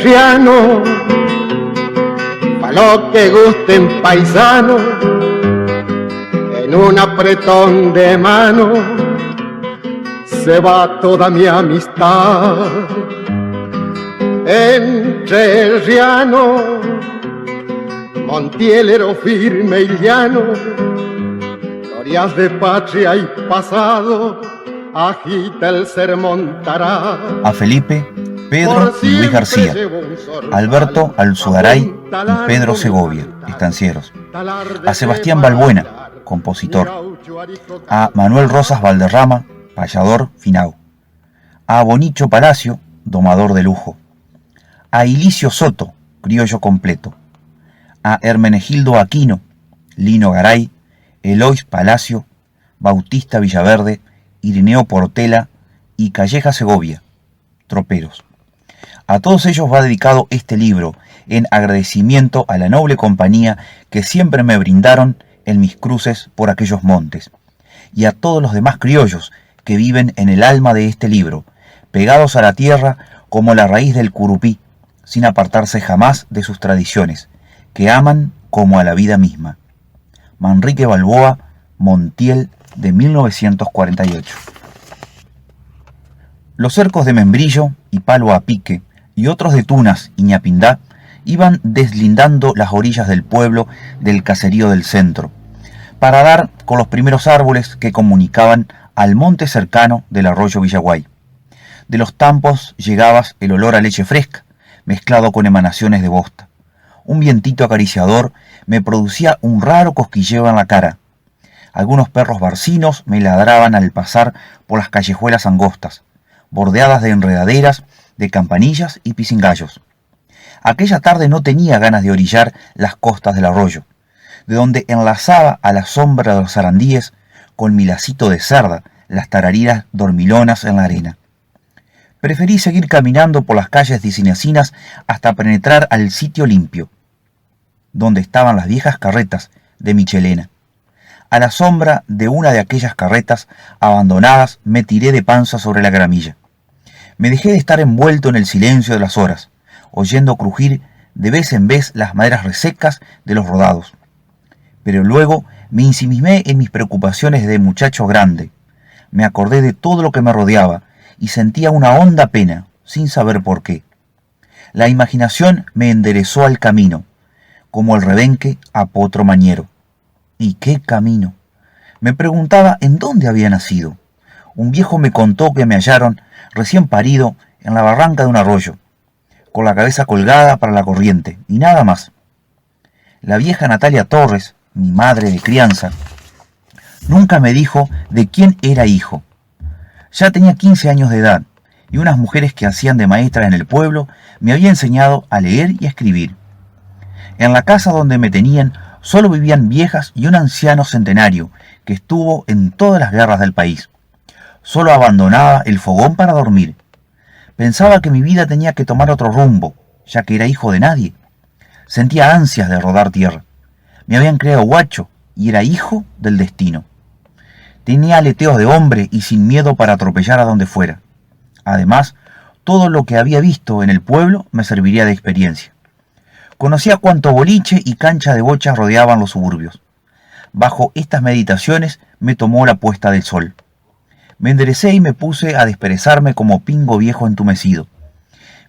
entrerriano, pa' lo que gusten paisano, en un apretón de mano se va toda mi amistad. Entrerriano, montielero firme y llano, glorias de patria y pasado, agita el sermón tará. A Felipe, Pedro y Luis García, Alberto Alzugaray y Pedro Segovia, estancieros. A Sebastián Balbuena, compositor. A Manuel Rosas Valderrama, payador finao. A Bonicho Palacio, domador de lujo. A Ilicio Soto, criollo completo. A Hermenegildo Aquino, Lino Garay, Eloís Palacio, Bautista Villaverde, Irineo Portela y Calleja Segovia, troperos. A todos ellos va dedicado este libro, en agradecimiento a la noble compañía que siempre me brindaron en mis cruces por aquellos montes, y a todos los demás criollos que viven en el alma de este libro, pegados a la tierra como la raíz del curupí, sin apartarse jamás de sus tradiciones, que aman como a la vida misma. Manrique Balboa, Montiel, de 1948. Los cercos de membrillo y palo a pique, y otros de tunas y ñapindá, iban deslindando las orillas del pueblo del caserío del centro, para dar con los primeros árboles que comunicaban al monte cercano del arroyo Villaguay. De los tampos llegaba el olor a leche fresca, mezclado con emanaciones de bosta. Un vientito acariciador me producía un raro cosquilleo en la cara. Algunos perros barcinos me ladraban al pasar por las callejuelas angostas, bordeadas de enredaderas, de campanillas y pisingallos. Aquella tarde no tenía ganas de orillar las costas del arroyo, de donde enlazaba a la sombra de los zarandíes con mi lacito de cerda las tarariras dormilonas en la arena. Preferí seguir caminando por las calles dicinecinas hasta penetrar al sitio limpio, donde estaban las viejas carretas de Michelena. A la sombra de una de aquellas carretas abandonadas me tiré de panza sobre la gramilla. Me dejé de estar envuelto en el silencio de las horas, oyendo crujir de vez en vez las maderas resecas de los rodados. Pero luego me ensimismé en mis preocupaciones de muchacho grande. Me acordé de todo lo que me rodeaba y sentía una honda pena, sin saber por qué. La imaginación me enderezó al camino, como el rebenque a potro mañero. ¿Y qué camino? Me preguntaba en dónde había nacido. Un viejo me contó que me hallaron recién parido en la barranca de un arroyo, con la cabeza colgada para la corriente, y nada más. La vieja Natalia Torres, mi madre de crianza, nunca me dijo de quién era hijo. Ya tenía 15 años de edad, y unas mujeres que hacían de maestras en el pueblo me habían enseñado a leer y a escribir. En la casa donde me tenían solo vivían viejas y un anciano centenario que estuvo en todas las guerras del país. Solo abandonaba el fogón para dormir. Pensaba que mi vida tenía que tomar otro rumbo, ya que era hijo de nadie. Sentía ansias de rodar tierra. Me habían creado guacho y era hijo del destino. Tenía aleteos de hombre y sin miedo para atropellar a donde fuera. Además, todo lo que había visto en el pueblo me serviría de experiencia. Conocía cuánto boliche y cancha de bochas rodeaban los suburbios. Bajo estas meditaciones me tomó la puesta del sol. Me enderecé y me puse a desperezarme como pingo viejo entumecido.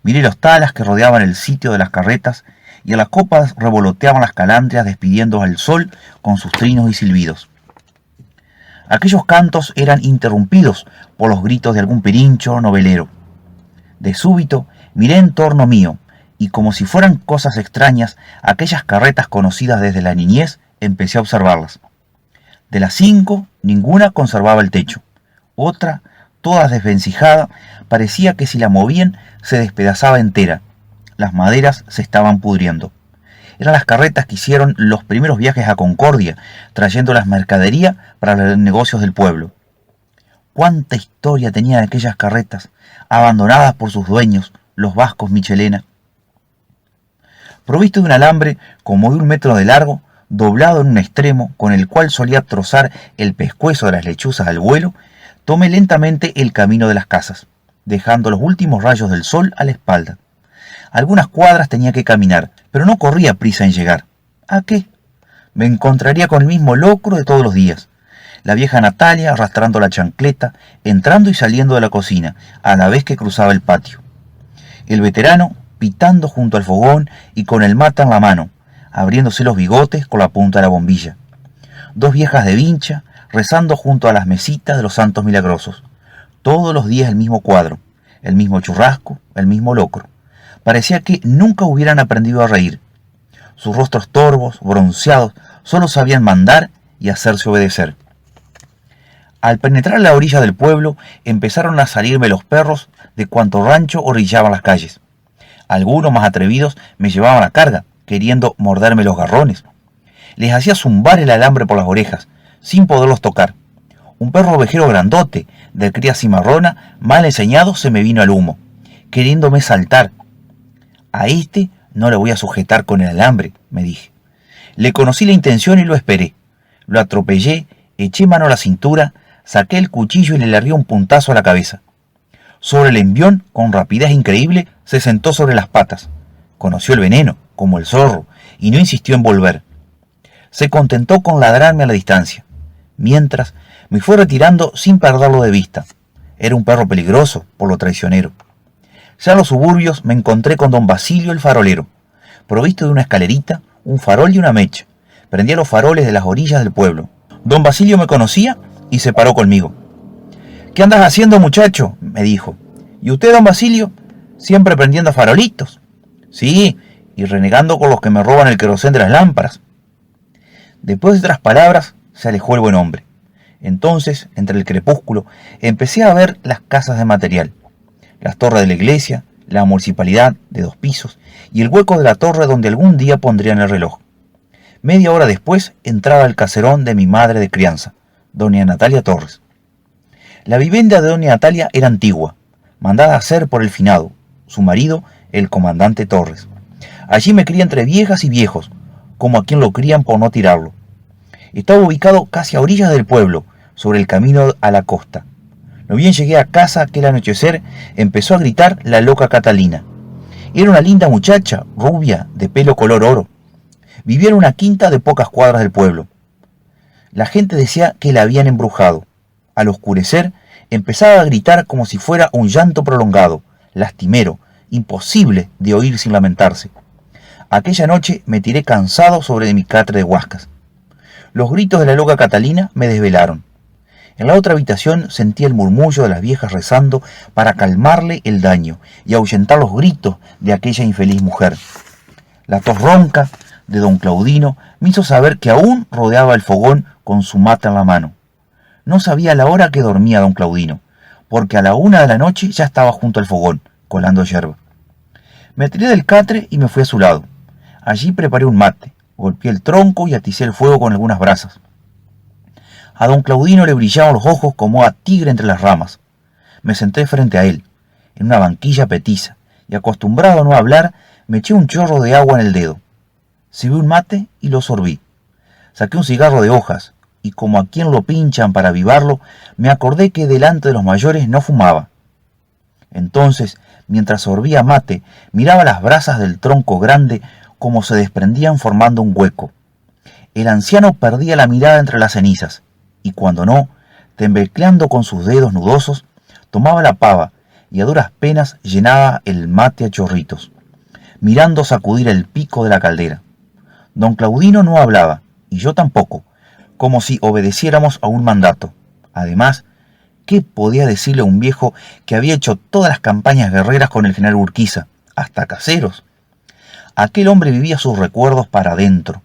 Miré los talas que rodeaban el sitio de las carretas y a las copas revoloteaban las calandrias despidiendo al sol con sus trinos y silbidos. Aquellos cantos eran interrumpidos por los gritos de algún pirincho novelero. De súbito miré en torno mío, y como si fueran cosas extrañas, aquellas carretas conocidas desde la niñez, empecé a observarlas. De las 5, ninguna conservaba el techo. Otra, toda desvencijada, parecía que si la movían se despedazaba entera. Las maderas se estaban pudriendo. Eran las carretas que hicieron los primeros viajes a Concordia, trayendo las mercaderías para los negocios del pueblo. Cuánta historia tenían aquellas carretas, abandonadas por sus dueños, los vascos Michelena. Provisto de un alambre como de 1 metro de largo, doblado en un extremo, con el cual solía trozar el pescuezo de las lechuzas al vuelo, tomé lentamente el camino de las casas, dejando los últimos rayos del sol a la espalda. Algunas cuadras tenía que caminar, pero no corría prisa en llegar. ¿A qué? Me encontraría con el mismo locro de todos los días. La vieja Natalia arrastrando la chancleta, entrando y saliendo de la cocina, a la vez que cruzaba el patio. El veterano pitando junto al fogón y con el mate en la mano, abriéndose los bigotes con la punta de la bombilla. Dos viejas de vincha rezando junto a las mesitas de los santos milagrosos. Todos los días el mismo cuadro, el mismo churrasco, el mismo locro. Parecía que nunca hubieran aprendido a reír. Sus rostros torvos, bronceados, solo sabían mandar y hacerse obedecer. Al penetrar la orilla del pueblo, empezaron a salirme los perros de cuanto rancho orillaban las calles. Algunos más atrevidos me llevaban a carga, queriendo morderme los garrones. Les hacía zumbar el alambre por las orejas, sin poderlos tocar. Un perro ovejero grandote, de cría cimarrona, mal enseñado, se me vino al humo, queriéndome saltar. A este no le voy a sujetar con el alambre, me dije. Le conocí la intención y lo esperé. Lo atropellé, eché mano a la cintura, saqué el cuchillo y le largué un puntazo a la cabeza. Sobre el envión, con rapidez increíble, se sentó sobre las patas. Conoció el veneno, como el zorro, y no insistió en volver. Se contentó con ladrarme a la distancia, mientras me fue retirando sin perderlo de vista. Era un perro peligroso, por lo traicionero. Ya en los suburbios me encontré con don Basilio el farolero, provisto de una escalerita, un farol y una mecha. Prendía los faroles de las orillas del pueblo. Don Basilio me conocía y se paró conmigo. «¿Qué andas haciendo, muchacho?», me dijo. «¿Y usted, don Basilio? Siempre prendiendo farolitos». «Sí, y renegando con los que me roban el querosén de las lámparas». Después de otras palabras, se alejó el buen hombre. Entonces, entre el crepúsculo, empecé a ver las casas de material. Las torres de la iglesia, la municipalidad de 2 pisos y el hueco de la torre donde algún día pondrían el reloj. Media hora después entraba el caserón de mi madre de crianza, doña Natalia Torres. La vivienda de doña Natalia era antigua, mandada a hacer por el finado, su marido, el comandante Torres. Allí me cría entre viejas y viejos, como a quien lo crían por no tirarlo. Estaba ubicado casi a orillas del pueblo, sobre el camino a la costa. No bien llegué a casa aquel anochecer, empezó a gritar la loca Catalina. Era una linda muchacha, rubia, de pelo color oro. Vivía en una quinta de pocas cuadras del pueblo. La gente decía que la habían embrujado. Al oscurecer, empezaba a gritar como si fuera un llanto prolongado, lastimero, imposible de oír sin lamentarse. Aquella noche me tiré cansado sobre mi catre de huascas. Los gritos de la loca Catalina me desvelaron. En la otra habitación sentí el murmullo de las viejas rezando para calmarle el daño y ahuyentar los gritos de aquella infeliz mujer. La tos ronca de don Claudino me hizo saber que aún rodeaba el fogón con su mate en la mano. No sabía la hora que dormía don Claudino, porque a la 1 de la noche ya estaba junto al fogón, colando yerba. Me tiré del catre y me fui a su lado. Allí preparé un mate, golpeé el tronco y aticé el fuego con algunas brasas. A don Claudino le brillaban los ojos como a tigre entre las ramas. Me senté frente a él, en una banquilla petiza, y acostumbrado a no hablar, me eché un chorro de agua en el dedo. Sirví un mate y lo sorbí. Saqué un cigarro de hojas, y como a quien lo pinchan para avivarlo, me acordé que delante de los mayores no fumaba. Entonces, mientras sorbía mate, miraba las brasas del tronco grande como se desprendían formando un hueco. El anciano perdía la mirada entre las cenizas, y cuando no, temblequeando con sus dedos nudosos, tomaba la pava y a duras penas llenaba el mate a chorritos, mirando sacudir el pico de la caldera. Don Claudino no hablaba, y yo tampoco, como si obedeciéramos a un mandato. Además, ¿qué podía decirle a un viejo que había hecho todas las campañas guerreras con el general Urquiza, hasta caseros? Aquel hombre vivía sus recuerdos para adentro.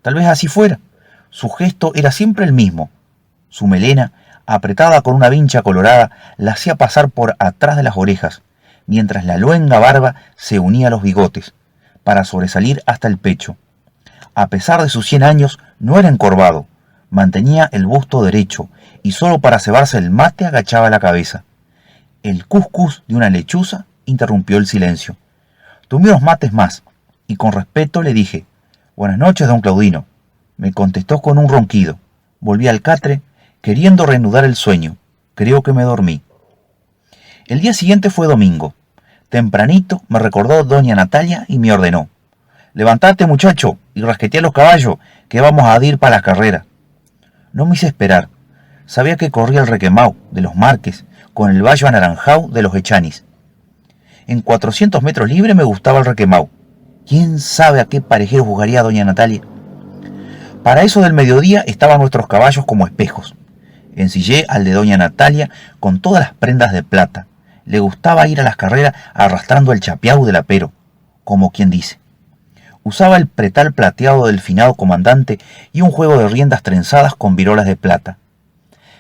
Tal vez así fuera. Su gesto era siempre el mismo. Su melena, apretada con una vincha colorada, la hacía pasar por atrás de las orejas, mientras la luenga barba se unía a los bigotes, para sobresalir hasta el pecho. A pesar de sus 100 años, no era encorvado, mantenía el busto derecho, y solo para cebarse el mate agachaba la cabeza. El cuscús de una lechuza interrumpió el silencio. Tomé unos mates más, y con respeto le dije: «Buenas noches, don Claudino». Me contestó con un ronquido. Volví al catre, queriendo reanudar el sueño. Creo que me dormí. El día siguiente fue domingo. Tempranito me recordó doña Natalia y me ordenó: «Levantate, muchacho, y rasquetea los caballos, que vamos a ir para la carrera». No me hice esperar. Sabía que corría el requemao de los Márquez con el vallo anaranjado de los Echanis. En 400 metros libre me gustaba el requemao. ¿Quién sabe a qué parejero jugaría doña Natalia? Para eso del mediodía estaban nuestros caballos como espejos. Ensillé al de doña Natalia con todas las prendas de plata. Le gustaba ir a las carreras arrastrando el chapiau del apero, como quien dice. Usaba el pretal plateado del finado comandante y un juego de riendas trenzadas con virolas de plata.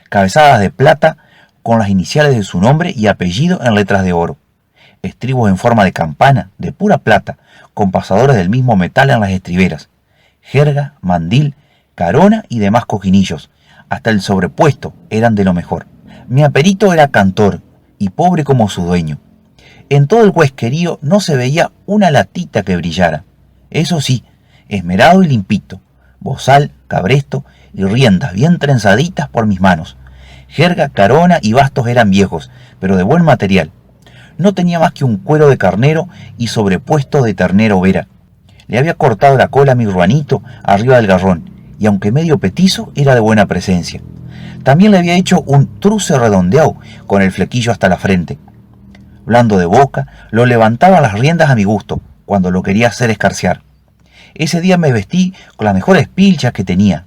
Cabezadas de plata con las iniciales de su nombre y apellido en letras de oro. Estribos en forma de campana, de pura plata, con pasadores del mismo metal en las estriberas. Jerga, mandil, carona y demás cojinillos. Hasta el sobrepuesto eran de lo mejor. Mi aperito era cantor y pobre como su dueño. En todo el huesquerío no se veía una latita que brillara. Eso sí, esmerado y limpito, bozal, cabresto y riendas bien trenzaditas por mis manos. Jerga, carona y bastos eran viejos, pero de buen material. No tenía más que un cuero de carnero y sobrepuesto de ternero vera. Le había cortado la cola a mi ruanito arriba del garrón, y aunque medio petizo, era de buena presencia. También le había hecho un truce redondeado con el flequillo hasta la frente. Blando de boca, lo levantaba las riendas a mi gusto, cuando lo quería hacer escarciar. Ese día me vestí con las mejores pilchas que tenía.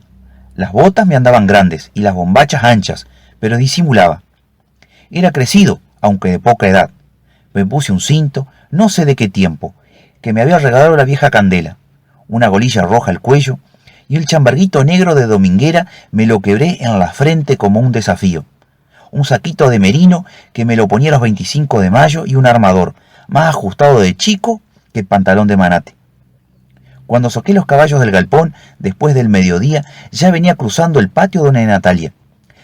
Las botas me andaban grandes y las bombachas anchas, pero disimulaba. Era crecido, aunque de poca edad. Me puse un cinto, no sé de qué tiempo, que me había regalado la vieja Candela, una golilla roja al cuello, y el chamberguito negro de dominguera me lo quebré en la frente como un desafío. Un saquito de merino que me lo ponía a los 25 de mayo y un armador, más ajustado de chico que pantalón de manate. Cuando soqué los caballos del galpón, después del mediodía, ya venía cruzando el patio doña Natalia,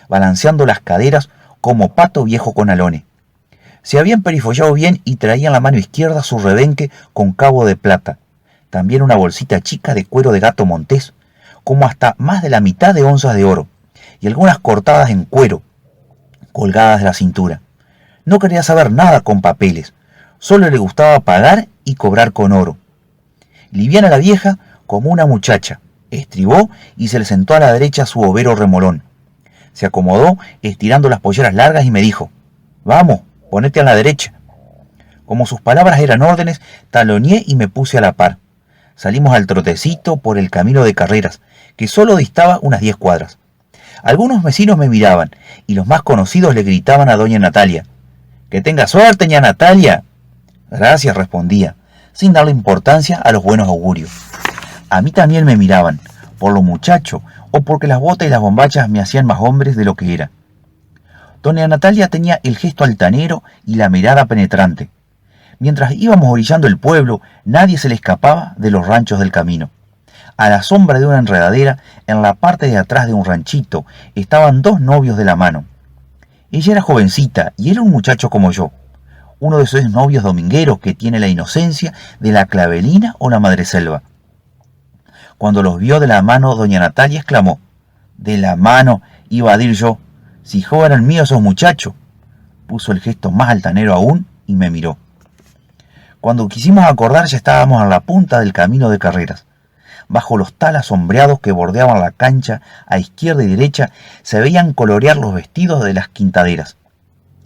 balanceando las caderas como pato viejo con alones. Se habían perifollado bien y traía en la mano izquierda su rebenque con cabo de plata, también una bolsita chica de cuero de gato montés, como hasta más de la mitad de onzas de oro, y algunas cortadas en cuero, colgadas de la cintura. No quería saber nada con papeles, solo le gustaba pagar y cobrar con oro. Liviana la vieja como una muchacha, estribó y se le sentó a la derecha su overo remolón. Se acomodó estirando las polleras largas y me dijo: «Vamos, ponete a la derecha». Como sus palabras eran órdenes, taloneé y me puse a la par. Salimos al trotecito por el camino de carreras, que solo distaba unas 10 cuadras. Algunos vecinos me miraban, y los más conocidos le gritaban a doña Natalia: «¡Que tenga suerte, ña Natalia!». «Gracias», respondía, sin darle importancia a los buenos augurios. A mí también me miraban, por lo muchacho, o porque las botas y las bombachas me hacían más hombres de lo que era. Doña Natalia tenía el gesto altanero y la mirada penetrante. Mientras íbamos orillando el pueblo, nadie se le escapaba de los ranchos del camino. A la sombra de una enredadera, en la parte de atrás de un ranchito, estaban dos novios de la mano. Ella era jovencita y él un muchacho como yo, uno de esos novios domingueros que tiene la inocencia de la clavelina o la madreselva. Cuando los vio de la mano, doña Natalia exclamó: «De la mano, iba a dir yo, si jo eran míos esos muchachos». Puso el gesto más altanero aún y me miró. Cuando quisimos acordar ya estábamos a la punta del camino de carreras. Bajo los talas sombreados que bordeaban la cancha a izquierda y derecha se veían colorear los vestidos de las quintaderas.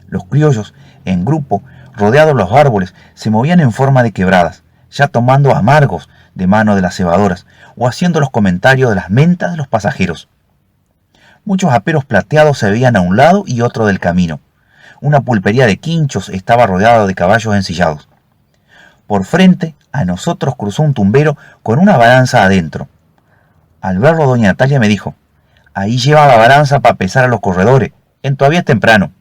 Los criollos, en grupo, rodeados los árboles, se movían en forma de quebradas, ya tomando amargos de mano de las cebadoras o haciendo los comentarios de las mentas de los pasajeros. Muchos aperos plateados se veían a un lado y otro del camino. Una pulpería de quinchos estaba rodeada de caballos ensillados. Por frente a nosotros cruzó un tumbero con una balanza adentro. Al verlo, doña Natalia me dijo: «Ahí lleva la balanza para pesar a los corredores, todavía es temprano».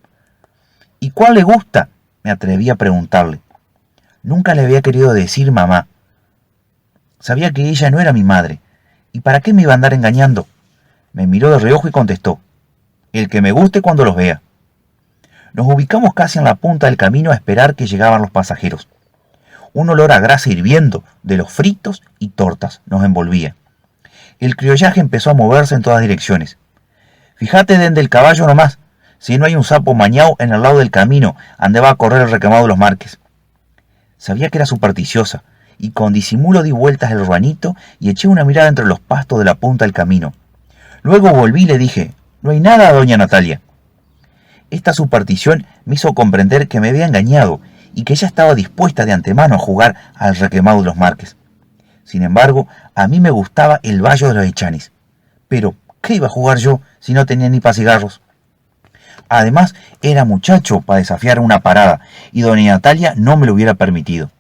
«¿Y cuál le gusta?», me atreví a preguntarle. Nunca le había querido decir mamá. Sabía que ella no era mi madre, ¿y para qué me iba a andar engañando? Me miró de reojo y contestó: «El que me guste cuando los vea». Nos ubicamos casi en la punta del camino a esperar que llegaban los pasajeros. Un olor a grasa hirviendo de los fritos y tortas nos envolvía. El criollaje empezó a moverse en todas direcciones. «Fíjate dende el caballo nomás, si no hay un sapo mañao en el lado del camino, ande va a correr el recamado de los Márquez». Sabía que era supersticiosa, y con disimulo di vueltas el ruanito y eché una mirada entre los pastos de la punta del camino. Luego volví y le dije: «No hay nada, doña Natalia». Esta superstición me hizo comprender que me había engañado y que ella estaba dispuesta de antemano a jugar al requemado de los Márquez. Sin embargo, a mí me gustaba el vallo de los Echanis. Pero, ¿qué iba a jugar yo si no tenía ni para cigarros? Además, era muchacho para desafiar una parada, y doña Natalia no me lo hubiera permitido.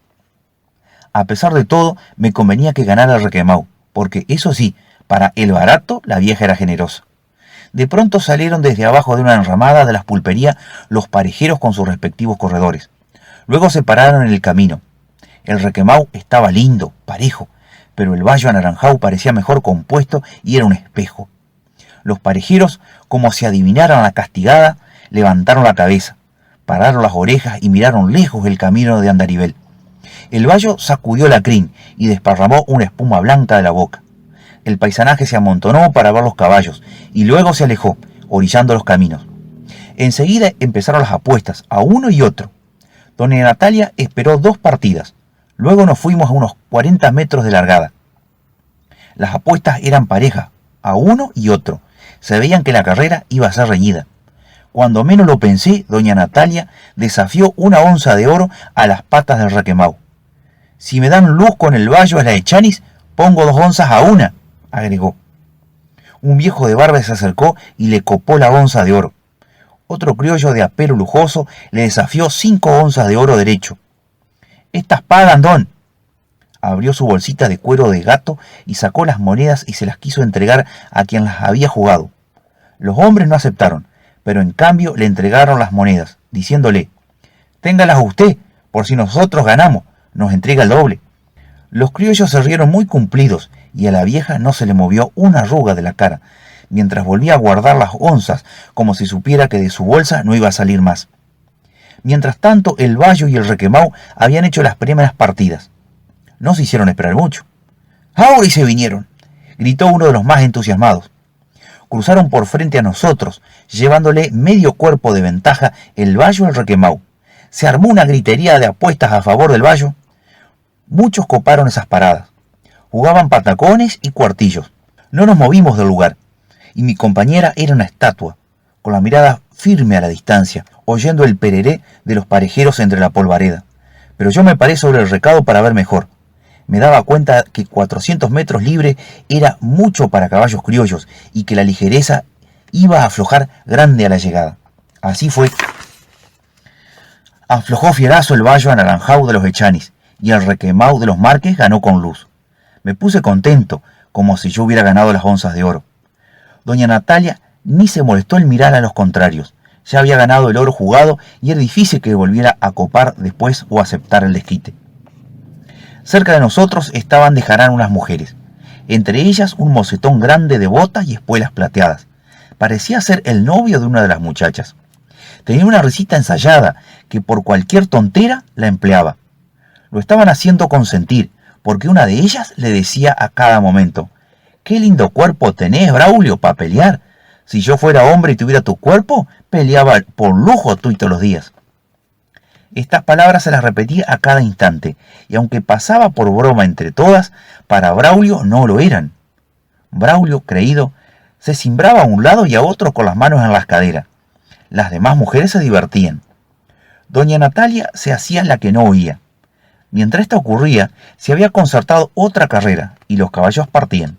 A pesar de todo, me convenía que ganara el requemau, porque eso sí, para el barato la vieja era generosa. De pronto salieron desde abajo de una enramada de las pulperías los parejeros con sus respectivos corredores. Luego se pararon en el camino. El requemau estaba lindo, parejo, pero el vallo anaranjado parecía mejor compuesto y era un espejo. Los parejeros, como si adivinaran la castigada, levantaron la cabeza, pararon las orejas y miraron lejos el camino de andarivel. El vallo sacudió la crin y desparramó una espuma blanca de la boca. El paisanaje se amontonó para ver los caballos y luego se alejó, orillando los caminos. Enseguida empezaron las apuestas, a uno y otro. Doña Natalia esperó 2 partidas. Luego nos fuimos a unos 40 metros de largada. Las apuestas eran parejas, a uno y otro. Se veían que la carrera iba a ser reñida. Cuando menos lo pensé, doña Natalia desafió 1 onza de oro a las patas del requemau. «Si me dan luz con el vallo a la Echanis, pongo 2 onzas a 1», agregó. Un viejo de barba se acercó y le copó la onza de oro. Otro criollo de apelo lujoso le desafió 5 onzas de oro derecho. «Estas pagan, don». Abrió su bolsita de cuero de gato y sacó las monedas y se las quiso entregar a quien las había jugado. Los hombres no aceptaron, pero en cambio le entregaron las monedas, diciéndole: «Téngalas usted, por si nosotros ganamos, nos entrega el doble». Los criollos se rieron muy cumplidos y a la vieja no se le movió una arruga de la cara, mientras volvía a guardar las onzas como si supiera que de su bolsa no iba a salir más. Mientras tanto, el vallo y el requemau habían hecho las primeras partidas. No se hicieron esperar mucho. «¡Ahora y se vinieron!», gritó uno de los más entusiasmados. Cruzaron por frente a nosotros, llevándole medio cuerpo de ventaja el vallo al requemau. Se armó una gritería de apuestas a favor del vallo. Muchos coparon esas paradas. Jugaban patacones y cuartillos. No nos movimos del lugar, y mi compañera era una estatua, con la mirada firme a la distancia, oyendo el pereré de los parejeros entre la polvareda. Pero yo me paré sobre el recado para ver mejor. Me daba cuenta que 400 metros libre era mucho para caballos criollos y que la ligereza iba a aflojar grande a la llegada. Así fue. Aflojó fierazo el vallo anaranjado de los Echanis y el requemau de los Márquez ganó con luz. Me puse contento, como si yo hubiera ganado las onzas de oro. Doña Natalia ni se molestó en mirar a los contrarios. Ya había ganado el oro jugado y era difícil que volviera a copar después o aceptar el desquite. Cerca de nosotros estaban de jarán unas mujeres, entre ellas un mocetón grande de botas y espuelas plateadas. Parecía ser el novio de una de las muchachas. Tenía una risita ensayada que por cualquier tontera la empleaba. Lo estaban haciendo consentir, porque una de ellas le decía a cada momento: «¡Qué lindo cuerpo tenés, Braulio, para pelear! Si yo fuera hombre y tuviera tu cuerpo, peleaba por lujo tú y todos los días». Estas palabras se las repetía a cada instante, y aunque pasaba por broma entre todas, para Braulio no lo eran. Braulio, creído, se cimbraba a un lado y a otro con las manos en las caderas. Las demás mujeres se divertían. Doña Natalia se hacía la que no oía. Mientras esto ocurría, se había concertado otra carrera, y los caballos partían.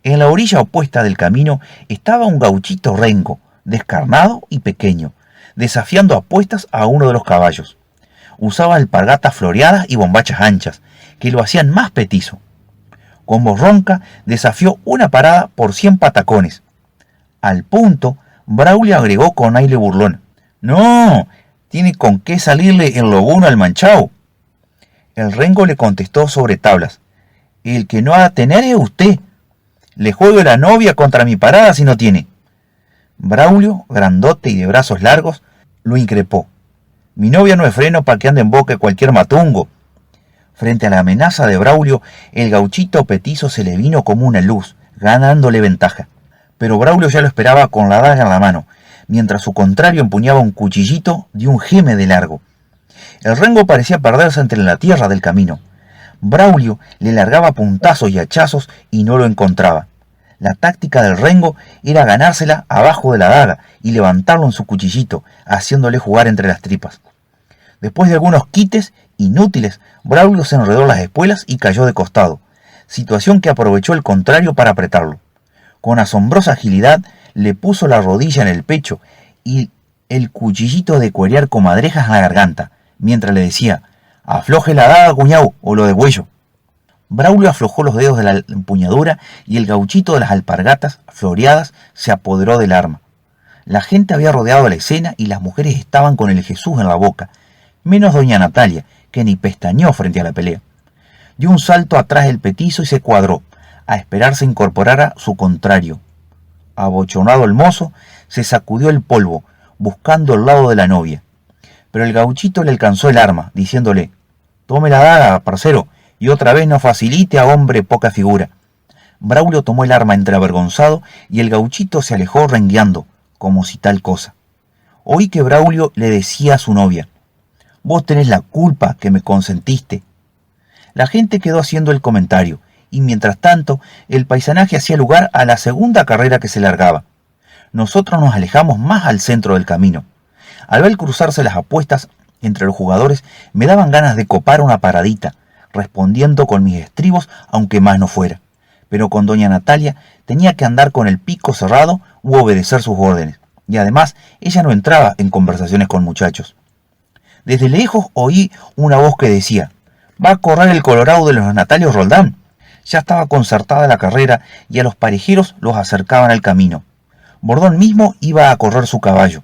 En la orilla opuesta del camino estaba un gauchito rengo, descarnado y pequeño, desafiando apuestas a uno de los caballos. Usaba alpargatas floreadas y bombachas anchas, que lo hacían más petizo. Con voz ronca desafió una parada por 100 patacones. Al punto, Braulio agregó con aire burlón: «No, tiene con qué salirle el lobuno al manchao». El rengo le contestó sobre tablas: «El que no ha de tener es usted. Le juego la novia contra mi parada si no tiene». Braulio, grandote y de brazos largos, lo increpó: «Mi novia no es freno para que ande en boca de cualquier matungo». Frente a la amenaza de Braulio, el gauchito petizo se le vino como una luz, ganándole ventaja. Pero Braulio ya lo esperaba con la daga en la mano, mientras su contrario empuñaba un cuchillito de un geme de largo. El rengo parecía perderse entre la tierra del camino. Braulio le largaba puntazos y hachazos y no lo encontraba. La táctica del rengo era ganársela abajo de la daga y levantarlo en su cuchillito, haciéndole jugar entre las tripas. Después de algunos quites inútiles, Braulio se enredó las espuelas y cayó de costado, situación que aprovechó el contrario para apretarlo. Con asombrosa agilidad le puso la rodilla en el pecho y el cuchillito de cuerear comadrejas en la garganta, mientras le decía: «Afloje la daga, cuñao, o lo degüello». Braulio aflojó los dedos de la empuñadura y el gauchito de las alpargatas floreadas se apoderó del arma. La gente había rodeado la escena y las mujeres estaban con el Jesús en la boca, menos doña Natalia, que ni pestañeó frente a la pelea. Dio un salto atrás del petizo y se cuadró, a esperar se incorporara su contrario. Abochornado el mozo, se sacudió el polvo, buscando el lado de la novia. Pero el gauchito le alcanzó el arma, diciéndole: «Tome la daga, parcero, y otra vez no facilite a hombre poca figura». Braulio tomó el arma entreavergonzado y el gauchito se alejó rengueando, como si tal cosa. Oí que Braulio le decía a su novia: «Vos tenés la culpa que me consentiste». La gente quedó haciendo el comentario, y mientras tanto el paisanaje hacía lugar a la segunda carrera que se largaba. Nosotros nos alejamos más al centro del camino. Al ver cruzarse las apuestas entre los jugadores, me daban ganas de copar una paradita, respondiendo con mis estribos, aunque más no fuera. Pero con doña Natalia tenía que andar con el pico cerrado u obedecer sus órdenes, y además ella no entraba en conversaciones con muchachos. Desde lejos oí una voz que decía: «Va a correr el Colorado de los Natalios Roldán». Ya estaba concertada la carrera y a los parejeros los acercaban al camino. Bordón mismo iba a correr su caballo.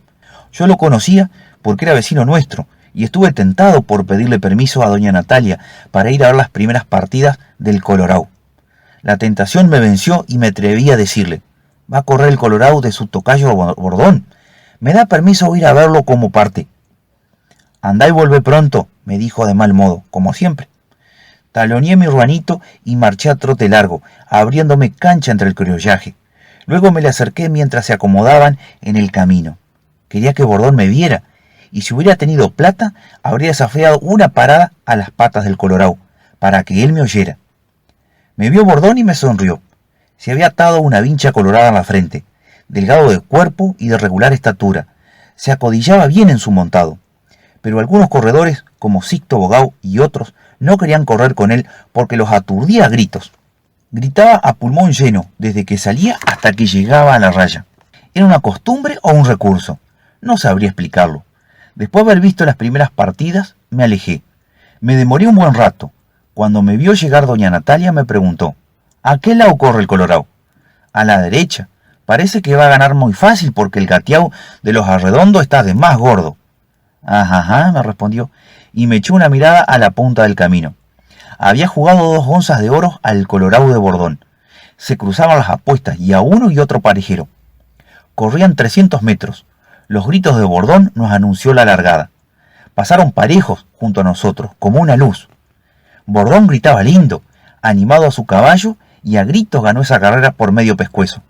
Yo lo conocía porque era vecino nuestro y estuve tentado por pedirle permiso a doña Natalia para ir a ver las primeras partidas del Colorado. La tentación me venció y me atreví a decirle: «Va a correr el Colorado de su tocayo Bordón. ¿Me da permiso ir a verlo como parte?» «Andá y vuelve pronto», me dijo de mal modo, como siempre. Taloneé mi ruanito y marché a trote largo, abriéndome cancha entre el criollaje. Luego me le acerqué mientras se acomodaban en el camino. Quería que Bordón me viera, y si hubiera tenido plata, habría desafiado una parada a las patas del Colorado, para que él me oyera. Me vio Bordón y me sonrió. Se había atado una vincha colorada en la frente, delgado de cuerpo y de regular estatura. Se acodillaba bien en su montado. Pero algunos corredores, como Sixto Bogao y otros, no querían correr con él porque los aturdía a gritos. Gritaba a pulmón lleno, desde que salía hasta que llegaba a la raya. ¿Era una costumbre o un recurso? No sabría explicarlo. Después de haber visto las primeras partidas, me alejé. Me demoré un buen rato. Cuando me vio llegar doña Natalia me preguntó: «¿A qué lado corre el Colorado?» «A la derecha. Parece que va a ganar muy fácil porque el gateao de los Arredondos está de más gordo». «Ajá», me respondió, y me echó una mirada a la punta del camino. Había jugado 2 onzas de oro al Colorado de Bordón. Se cruzaban las apuestas y a uno y otro parejero. Corrían 300 metros. Los gritos de Bordón nos anunció la largada. Pasaron parejos junto a nosotros, como una luz. Bordón gritaba lindo, animado a su caballo, y a gritos ganó esa carrera por medio pescuezo.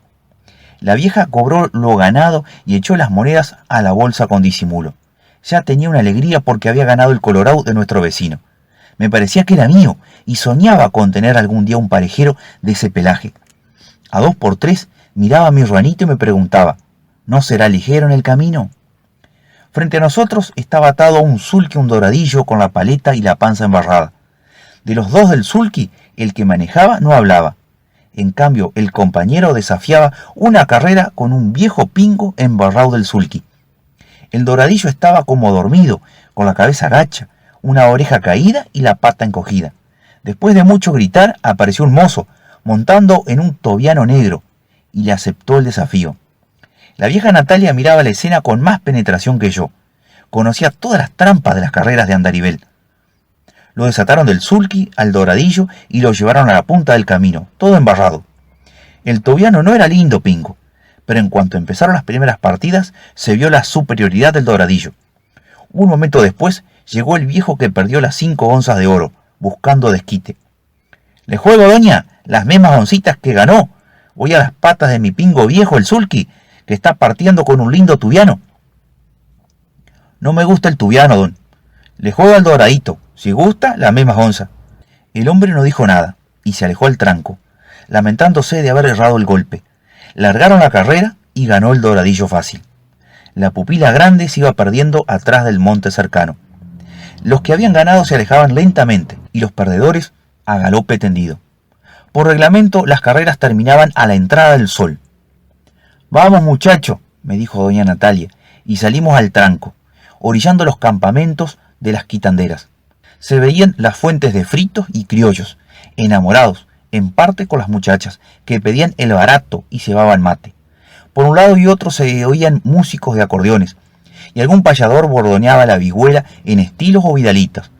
La vieja cobró lo ganado y echó las monedas a la bolsa con disimulo. Ya tenía una alegría porque había ganado el Colorado de nuestro vecino. Me parecía que era mío y soñaba con tener algún día un parejero de ese pelaje. A 2 por 3 miraba a mi ruanito y me preguntaba: ¿no será ligero en el camino? Frente a nosotros estaba atado a un sulky un doradillo con la paleta y la panza embarrada. De los 2 del sulky, el que manejaba no hablaba. En cambio, el compañero desafiaba una carrera con un viejo pingo embarrado del sulky. El doradillo estaba como dormido, con la cabeza gacha, una oreja caída y la pata encogida. Después de mucho gritar, apareció un mozo, montando en un tobiano negro, y le aceptó el desafío. La vieja Natalia miraba la escena con más penetración que yo. Conocía todas las trampas de las carreras de Andarivel. Lo desataron del sulky al doradillo y lo llevaron a la punta del camino, todo embarrado. El tobiano no era lindo pingo, pero en cuanto empezaron las primeras partidas, se vio la superioridad del doradillo. Un momento después, llegó el viejo que perdió las 5 onzas de oro, buscando desquite. «Le juego, doña, las mismas oncitas que ganó. Voy a las patas de mi pingo viejo, el sulky, que está partiendo con un lindo tubiano». «No me gusta el tubiano, don. Le juego al doradito, si gusta, la misma onza. El hombre no dijo nada y se alejó al tranco, lamentándose de haber errado el golpe. Largaron la carrera y ganó el doradillo fácil. La pupila grande se iba perdiendo atrás del monte cercano. Los que habían ganado se alejaban lentamente y los perdedores a galope tendido. Por reglamento, las carreras terminaban a la entrada del sol. «Vamos, muchacho», me dijo doña Natalia, y salimos al tranco, orillando los campamentos de las quitanderas. Se veían las fuentes de fritos y criollos, enamorados, en parte con las muchachas, que pedían el barato y cebaban mate. Por un lado y otro se oían músicos de acordeones, y algún payador bordoneaba la vihuela en estilos o vidalitas.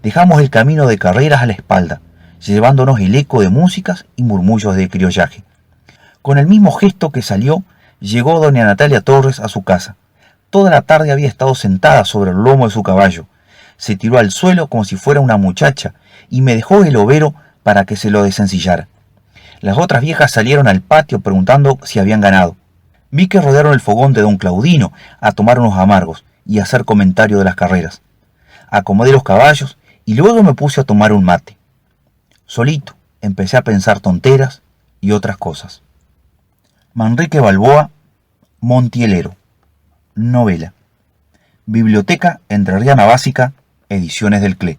Dejamos el camino de carreras a la espalda, llevándonos el eco de músicas y murmullos de criollaje. Con el mismo gesto que salió, llegó doña Natalia Torres a su casa. Toda la tarde había estado sentada sobre el lomo de su caballo. Se tiró al suelo como si fuera una muchacha y me dejó el overo para que se lo desencillara. Las otras viejas salieron al patio preguntando si habían ganado. Vi que rodearon el fogón de don Claudino a tomar unos amargos y a hacer comentario de las carreras. Acomodé los caballos y luego me puse a tomar un mate. Solito empecé a pensar tonteras y otras cosas. Manrique Balboa, Montielero. Novela. Biblioteca Entrerriana Básica, Ediciones del CLE.